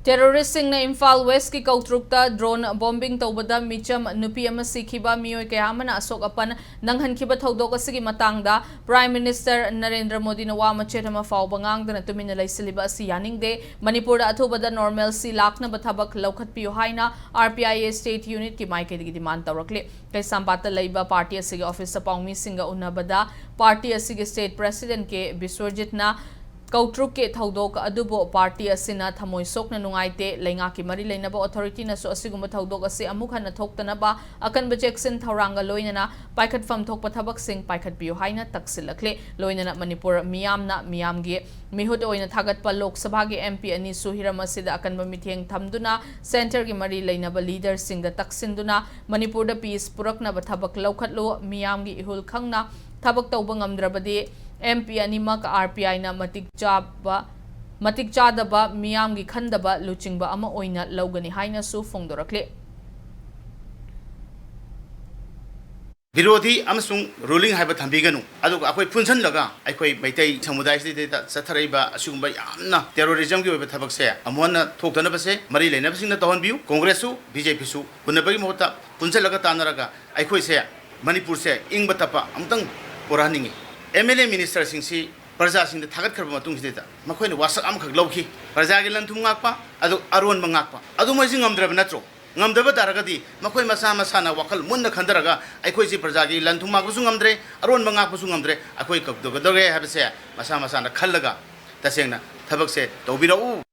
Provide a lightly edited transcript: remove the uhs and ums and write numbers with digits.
Terrorist na Imphal West ki kautrukta drone bombing tawbada micham nupi ama sikhiba miyoy kaya mana asok apan nanghankiba tawdok asigi matangda Prime Minister Narendra Modi na wa machetama fawbangang na tuminalay siliba si yaningde Manipur athubada normalcy lakna bathabak lawkhat piyo haina RPIA State Unit ki maike digi demand tawrakle kay sambata layba party asigi office sa pangmi singa unabada party asigi State President ke Biswarjit na Kautruk ke thaudok adubo party asina thamoi sokna nungaite lainga ki mari leinaba authority na so asiguma thaudok ase amukha na thoktana ba akan bajeksin thauranga loinana paikhat fam thokpa thabak sing paikhat biyo haina taksilakle loinana Manipur miyamna miyamgi mihut oina thagat pa lok sabha gi MP ani suhiram asida akan mamitheng thamduna center gi mari leinaba leader sing da taksinduna Manipur da peace purakna ba thabak lokhatlo miyamgi ihul khangna thabak tawba ngamdrabadi MP anima ka RPI na matik chadaba miyam gi khandaba luchingba ama oina lawgani haina su fongdorakle Virodi amasung ruling haiba thambiganu adu akoi punsan laga akoi maitai samudai si de satharaiba asugumba yamna terrorism gi oba thabak se amona thoktana base mari leina basing na tawon biu congress su BJP su punabagi mohta punsan laga tanaraga akoi se Manipur se ingba tapa amtang poraningi MLA Minister Singsi Praja Sing the Tagat Karmatung Data, Makoin was Amkagloki, Prajagilan to Mapa, Adu Arun Mangapa, Adu Mazing Namdrabanatro, Namdaba Daragadi, Makoi Masama Sana, Wakal Munda Kandaraga, Akoisi Prajagi, Lantumakusumdre, Arun Mangapusumdre, Akoik of Dogadore, have a say, Masama Sana Kalaga, Tasena, Tabak said, Tobiro.